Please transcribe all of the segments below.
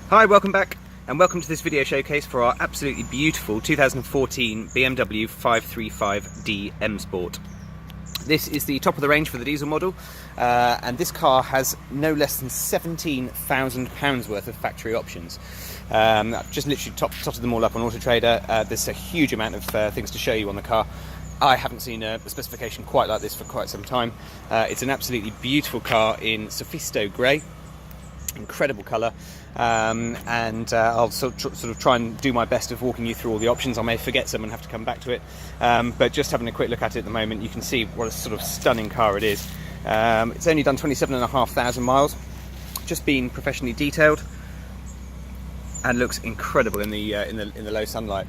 Hi, welcome back and welcome to this video showcase for our absolutely beautiful 2014 BMW 535D M Sport. This is the top of the range for the diesel model, and this car has no less than £17,000 worth of factory options. I've just literally totted them all up on Auto Trader. There's a huge amount of things to show you on the car. I haven't seen a specification quite like this for quite some time. It's an absolutely beautiful car in Sophisto Grey. Incredible colour, and I'll sort of try and do my best of walking you through all the options. I may forget some and have to come back to it, but just having a quick look at it at the moment, you can see what a sort of stunning car it is. It's only done 27,500 miles, just been professionally detailed, and looks incredible in the low sunlight.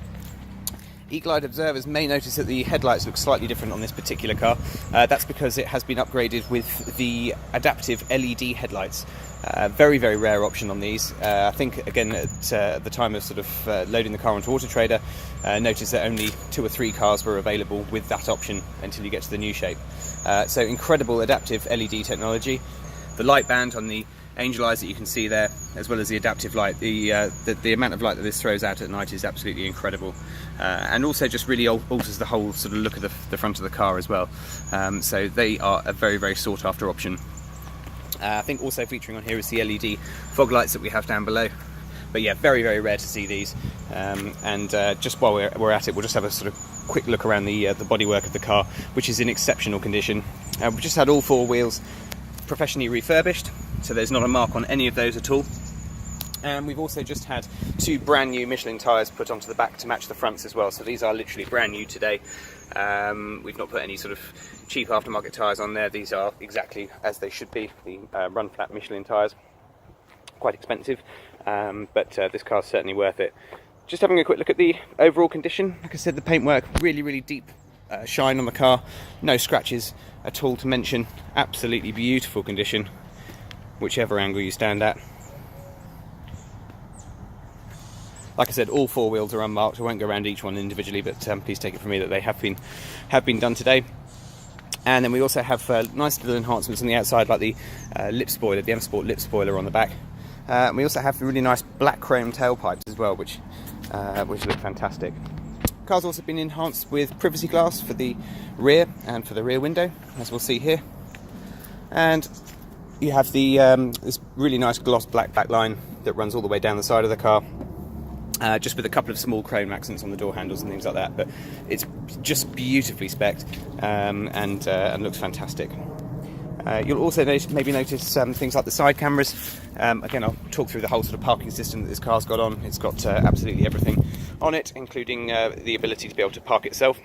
Eagle-eyed observers may notice that the headlights look slightly different on this particular car. That's because it has been upgraded with the adaptive LED headlights. Very, very rare option on these. I think, again, at the time of sort of loading the car onto Auto Trader, noticed that only 2 or 3 cars were available with that option until you get to the new shape. So incredible adaptive LED technology. The light band on the angel eyes that you can see there, as well as the adaptive light, the amount of light that this throws out at night is absolutely incredible, and also just really alters the whole sort of look of the front of the car as well. So they are a very, very sought after option. I think also featuring on here is the LED fog lights that we have down below, but yeah, very, very rare to see these. And just while we're at it, we'll just have a sort of quick look around the bodywork of the car, which is in exceptional condition. We've just had all 4 wheels professionally refurbished, so there's not a mark on any of those at all. And we've also just had 2 brand new Michelin tyres put onto the back to match the fronts as well, so these are literally brand new today. We've not put any sort of cheap aftermarket tyres on there. These are exactly as they should be, the run flat Michelin tyres. Quite expensive, but this car's certainly worth it. Just having a quick look at the overall condition. Like I said, the paintwork, really, really deep shine on the car, no scratches at all to mention. Absolutely beautiful condition, whichever angle you stand at. Like I said, all 4 wheels are unmarked. I won't go around each one individually, but please take it from me that they have been done today. And then we also have nice little enhancements on the outside, like the lip spoiler, the M Sport lip spoiler on the back. We also have the really nice black chrome tailpipes as well, which look fantastic. The car's also been enhanced with privacy glass for the rear and for the rear window, as we'll see here. And you have the this really nice gloss black backline that runs all the way down the side of the car. Just with a couple of small chrome accents on the door handles and things like that, but it's just beautifully specced, and looks fantastic. You'll also maybe notice things like the side cameras. Again, I'll talk through the whole sort of parking system that this car's got on. It's got absolutely everything on it, including the ability to be able to park itself,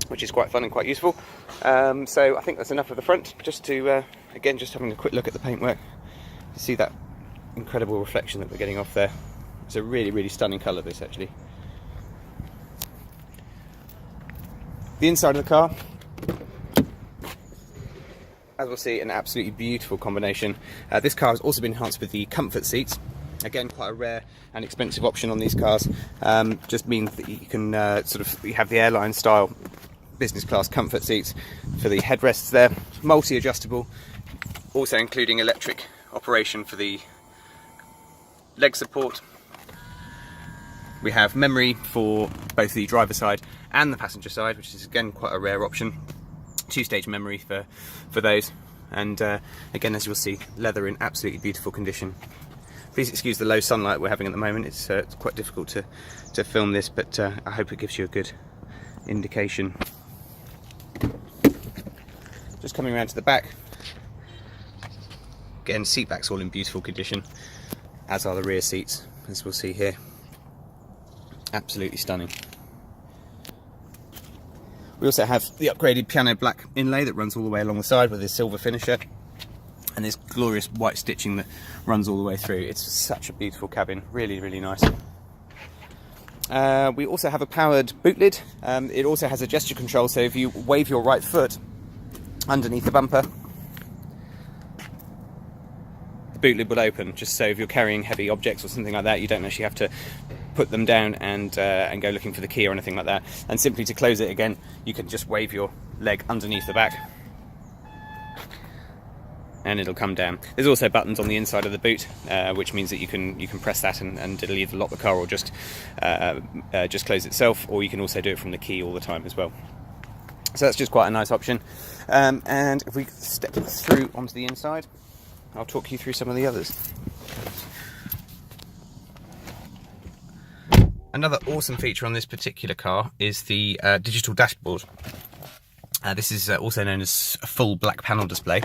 which is quite fun and quite useful. So I think that's enough of the front. Just to again, just having a quick look at the paintwork. You see that incredible reflection that we're getting off there. It's a really, really stunning colour, this, actually. The inside of the car, as we'll see, an absolutely beautiful combination. This car has also been enhanced with the comfort seats. Again, quite a rare and expensive option on these cars. Just means that you can you have the airline style business class comfort seats for the headrests there. Multi-adjustable, also including electric operation for the leg support. We have memory for both the driver side and the passenger side, which is again quite a rare option. 2-stage memory for those, and again, as you'll see, leather in absolutely beautiful condition. Please excuse the low sunlight we're having at the moment. It's quite difficult to film this, but I hope it gives you a good indication. Just coming around to the back, again, seat back's all in beautiful condition, as are the rear seats, as we'll see here. Absolutely stunning. We also have the upgraded piano black inlay that runs all the way along the side with this silver finisher, and this glorious white stitching that runs all the way through. It's such a beautiful cabin, really, really nice. We also have a powered boot lid. It also has a gesture control, so if you wave your right foot underneath the bumper, the boot lid will open, just so if you're carrying heavy objects or something like that, you don't actually have to put them down and go looking for the key or anything like that. And simply to close it again, you can just wave your leg underneath the back. and it'll come down. There's also buttons on the inside of the boot, which means that you can press that and it'll either lock the car or just close itself, or you can also do it from the key all the time as well. So that's just quite a nice option. And if we step through onto the inside, I'll talk you through some of the others. Another awesome feature on this particular car is the digital dashboard. This is also known as a full black panel display,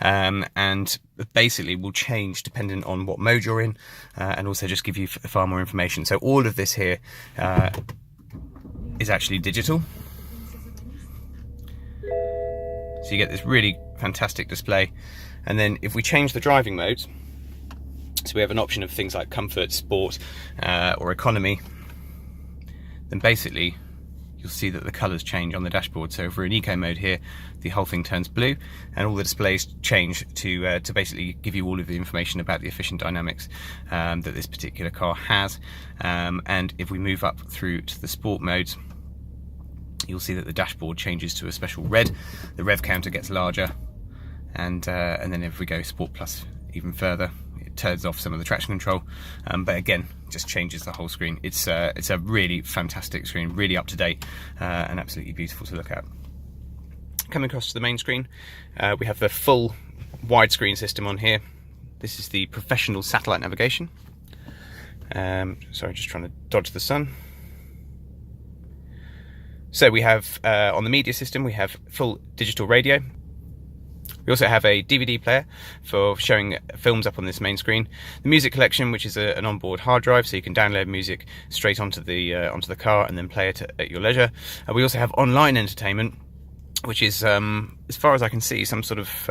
and basically will change depending on what mode you're in, and also just give you far more information. So all of this here is actually digital. So you get this really fantastic display. And then if we change the driving modes, so we have an option of things like comfort, sport, or economy, then basically you'll see that the colours change on the dashboard. So if we're in eco mode here, the whole thing turns blue, and all the displays change to basically give you all of the information about the efficient dynamics that this particular car has. And if we move up through to the sport modes, you'll see that the dashboard changes to a special red, the rev counter gets larger, and then if we go Sport Plus even further, it turns off some of the traction control, but again, just changes the whole screen. It's a really fantastic screen, really up to date, and absolutely beautiful to look at. Coming across to the main screen, we have the full widescreen system on here. This is the professional satellite navigation. Sorry, just trying to dodge the sun. So we have, on the media system, we have full digital radio. We also have a DVD player for showing films up on this main screen. The music collection, which is an onboard hard drive, so you can download music straight onto the car and then play it at your leisure. We also have online entertainment, which is, as far as I can see, some sort of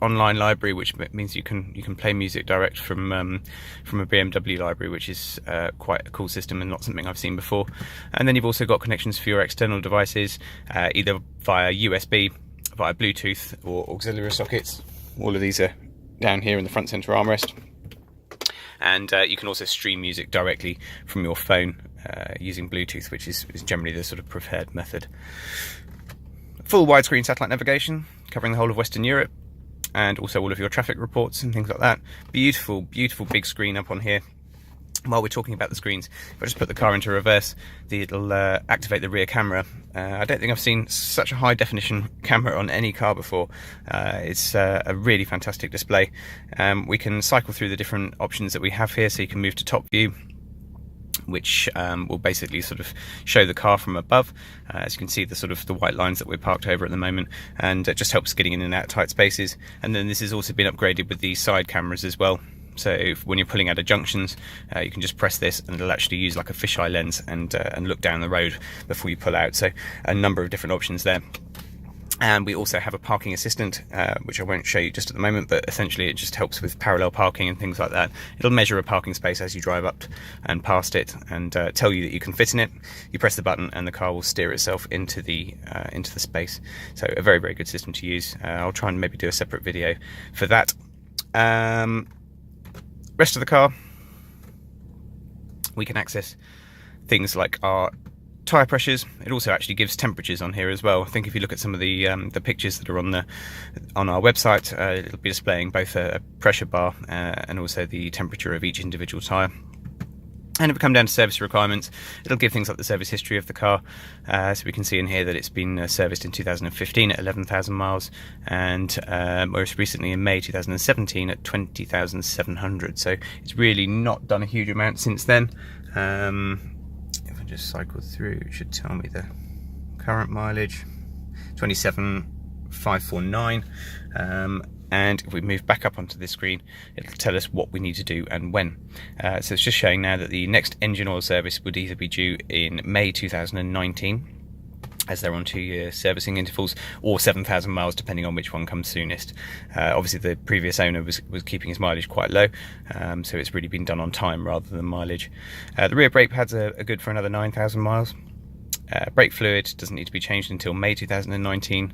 online library, which means you can play music direct from a BMW library, which is quite a cool system and not something I've seen before. And then you've also got connections for your external devices, either via USB, via Bluetooth, or auxiliary sockets. All of these are down here in the front center armrest. And you can also stream music directly from your phone using Bluetooth, which is generally the sort of preferred method. Full widescreen satellite navigation covering the whole of Western Europe, and also all of your traffic reports and things like that. Beautiful, beautiful big screen up on here. While we're talking about the screens, if I just put the car into reverse, it'll activate the rear camera. I don't think I've seen such a high definition camera on any car before. It's a really fantastic display. We can cycle through the different options that we have here, so you can move to top view, which will basically sort of show the car from above. As you can see, the white lines that we're parked over at the moment, and it just helps getting in and out of tight spaces. And then this has also been upgraded with the side cameras as well. So when you're pulling out of junctions, you can just press this and it'll actually use like a fisheye lens and look down the road before you pull out. So a number of different options there. And we also have a parking assistant, which I won't show you just at the moment, but essentially it just helps with parallel parking and things like that. It'll measure a parking space as you drive up and past it, and tell you that you can fit in it. You press the button and the car will steer itself into the space. So a very, very good system to use. I'll try and maybe do a separate video for that. Rest of the car, we can access things like our tyre pressures. It also actually gives temperatures on here as well. I think if you look at some of the pictures that are on our website, it'll be displaying both a pressure bar and also the temperature of each individual tyre. And if we come down to service requirements, it'll give things like the service history of the car. So we can see in here that it's been serviced in 2015 at 11,000 miles, and most recently in May 2017 at 20,700. So it's really not done a huge amount since then. If I just cycle through, it should tell me the current mileage, 27,549. And if we move back up onto this screen, it'll tell us what we need to do and when. So it's just showing now that the next engine oil service would either be due in May 2019, as they're on 2-year servicing intervals, or 7,000 miles, depending on which one comes soonest. Obviously the previous owner was keeping his mileage quite low, so it's really been done on time rather than mileage. The rear brake pads are good for another 9,000 miles. Brake fluid doesn't need to be changed until May 2019.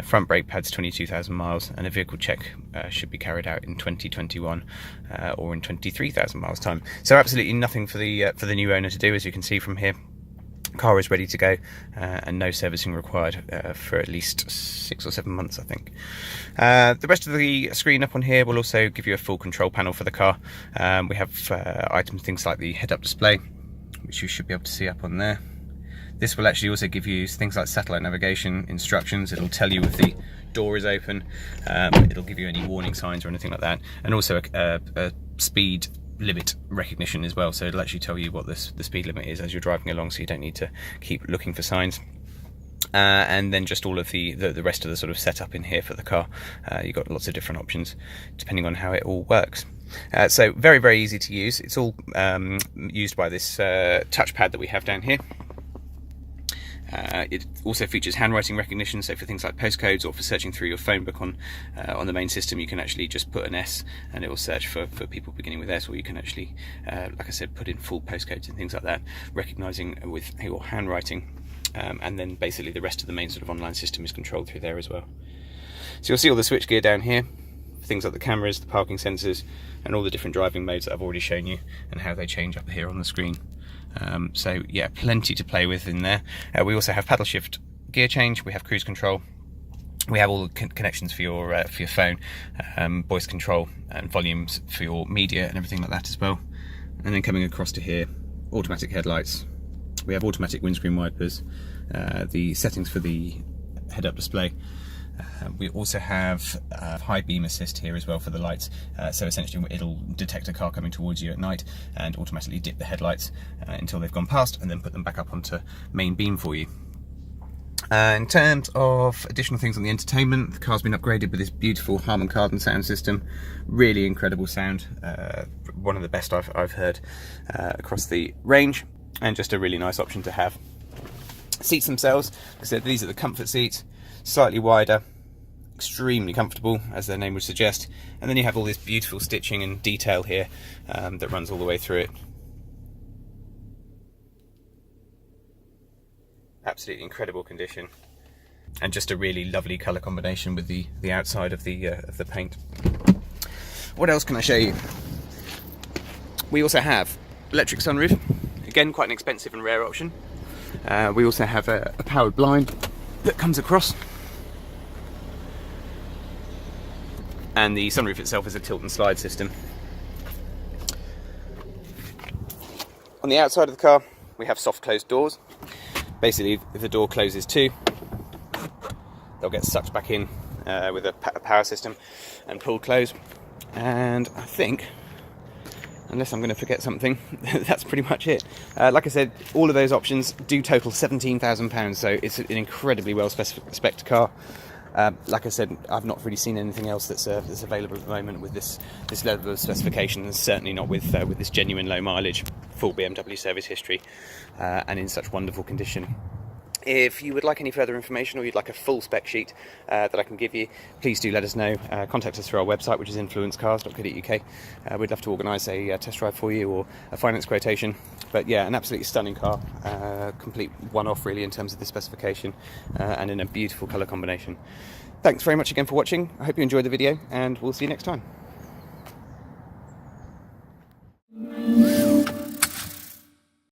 Front brake pads 22,000 miles, and a vehicle check should be carried out in 2021 or in 23,000 miles time. So absolutely nothing for the new owner to do, as you can see from here. Car is ready to go, and no servicing required for at least 6 or 7 months, I think. The rest of the screen up on here will also give you a full control panel for the car. We have items, things like the head-up display, which you should be able to see up on there. This will actually also give you things like satellite navigation instructions. It'll tell you if the door is open. It'll give you any warning signs or anything like that, and also a speed limit recognition as well, so it'll actually tell you what the speed limit is as you're driving along, so you don't need to keep looking for signs. And then just all of the rest of the sort of setup in here for the car. You've got lots of different options depending on how it all works. So very, very easy to use. It's all used by this touchpad that we have down here. It also features handwriting recognition, so for things like postcodes or for searching through your phone book on the main system, you can actually just put an S and it will search for people beginning with S, or you can actually, like I said, put in full postcodes and things like that, recognising with your handwriting, and then basically the rest of the main sort of online system is controlled through there as well. So you'll see all the switch gear down here, things like the cameras, the parking sensors, and all the different driving modes that I've already shown you and how they change up here on the screen. So yeah, plenty to play with in there. We also have paddle shift gear change, we have cruise control, we have all the connections for your phone, voice control and volumes for your media and everything like that as well. And then coming across to here, automatic headlights, we have automatic windscreen wipers, the settings for the head-up display. We also have high beam assist here as well for the lights, so essentially it'll detect a car coming towards you at night and automatically dip the headlights until they've gone past, and then put them back up onto main beam for you. In terms of additional things on the entertainment, the car's been upgraded with this beautiful Harman Kardon sound system. Really incredible sound, one of the best I've heard across the range, and just a really nice option to have. Seats themselves, like I said, these are the comfort seats, slightly wider, extremely comfortable as their name would suggest, and then you have all this beautiful stitching and detail here that runs all the way through it. Absolutely incredible condition, and just a really lovely colour combination with the outside of the paint. What else can I show you? We also have electric sunroof, again quite an expensive and rare option. We also have a powered blind that comes across, and the sunroof itself is a tilt and slide system. On the outside of the car we have soft closed doors. Basically, if the door closes too, they'll get sucked back in with a power system and pull close. And I think, unless I'm going to forget something, that's pretty much it. Like I said, all of those options do total £17,000, so it's an incredibly well spec'd car. Like I said, I've not really seen anything else that's available at the moment with this level of specification, and certainly not with this genuine low mileage, full BMW service history, and in such wonderful condition. If you would like any further information, or you'd like a full spec sheet that I can give you, please do let us know. Contact us through our website, which is influencecars.co.uk. We'd love to organise a test drive for you, or a finance quotation. But yeah, an absolutely stunning car, complete one-off really in terms of the specification, and in a beautiful colour combination. Thanks very much again for watching. I hope you enjoyed the video, and we'll see you next time.